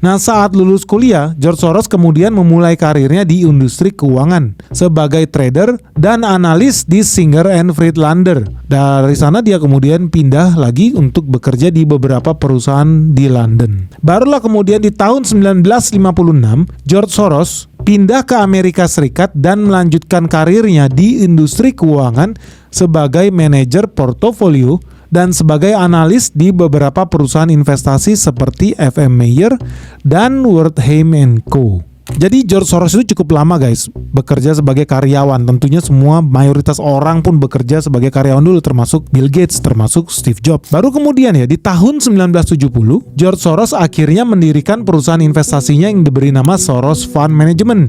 Nah, saat lulus kuliah, George Soros kemudian memulai karirnya di industri keuangan sebagai trader dan analis di Singer and Friedlander. Dari sana dia kemudian pindah lagi untuk bekerja di beberapa perusahaan di London. Barulah kemudian di tahun 1956, George Soros pindah ke Amerika Serikat dan melanjutkan karirnya di industri keuangan sebagai manajer portofolio dan sebagai analis di beberapa perusahaan investasi seperti FM Meyer dan Wertheim & Co. Jadi George Soros itu cukup lama guys bekerja sebagai karyawan. Tentunya semua mayoritas orang pun bekerja sebagai karyawan dulu, termasuk Bill Gates, termasuk Steve Jobs. Baru kemudian ya di tahun 1970 George Soros akhirnya mendirikan perusahaan investasinya yang diberi nama Soros Fund Management,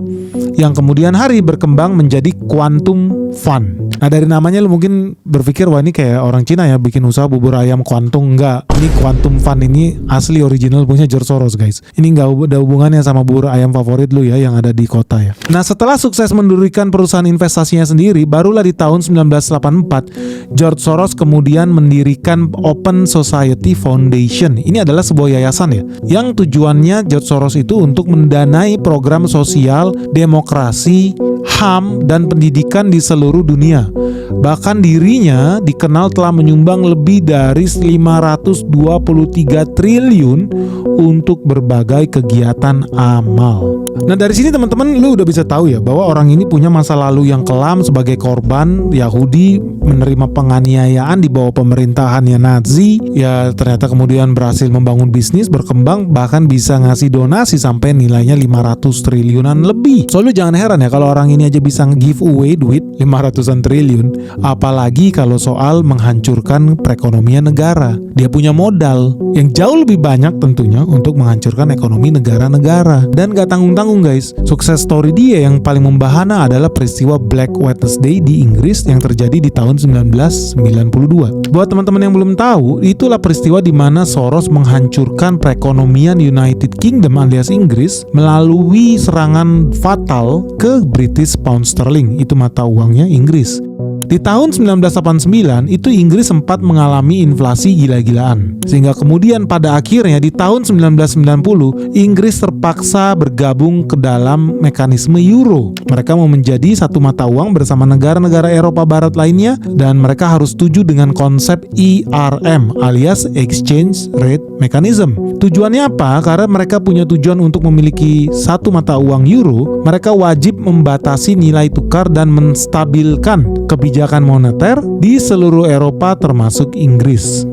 yang kemudian hari berkembang menjadi Quantum Fund. Nah, dari namanya lu mungkin berpikir wah ini kayak orang Cina ya bikin usaha bubur ayam Quantum. Enggak, ini Quantum Fund ini asli original punya George Soros guys. Ini nggak ada hubungannya sama bubur ayam favorit lu ya yang ada di kota ya. Nah, setelah sukses mendirikan perusahaan investasinya sendiri, barulah di tahun 1984 George Soros kemudian mendirikan Open Society Foundation. Ini adalah sebuah yayasan ya, yang tujuannya George Soros itu untuk mendanai program sosial, demokrasi, HAM, dan pendidikan di seluruh dunia. Bahkan dirinya dikenal telah menyumbang lebih dari 523 triliun untuk berbagai kegiatan amal. Nah, dari sini teman-teman lu udah bisa tahu ya bahwa orang ini punya masa lalu yang kelam sebagai korban Yahudi, menerima penganiayaan di bawah pemerintahannya Nazi. Ya ternyata kemudian berhasil membangun bisnis, berkembang, bahkan bisa ngasih donasi sampai nilainya 500 triliunan lebih. So lu jangan heran ya kalau orang ini aja bisa give away duit 500-an triliun, apalagi kalau soal menghancurkan perekonomian negara. Dia punya modal yang jauh lebih banyak tentunya untuk menghancurkan ekonomi negara-negara. Dan gak tanggung-tanggung guys, sukses story dia yang paling membahana adalah peristiwa Black Wednesday di Inggris yang terjadi di tahun 1992. Buat teman-teman yang belum tahu, itulah peristiwa di mana Soros menghancurkan perekonomian United Kingdom alias Inggris melalui serangan fatal ke British Pound Sterling, itu mata uangnya Inggris. Di tahun 1989 itu Inggris sempat mengalami inflasi gila-gilaan, sehingga kemudian pada akhirnya di tahun 1990 Inggris terpaksa bergabung ke dalam mekanisme euro. Mereka mau menjadi satu mata uang bersama negara-negara Eropa Barat lainnya, dan mereka harus setuju dengan konsep ERM alias Exchange Rate Mechanism. Tujuannya apa? Karena mereka punya tujuan untuk memiliki satu mata uang euro, mereka wajib membatasi nilai tukar dan menstabilkan kebijakan moneter di seluruh Eropa termasuk Inggris.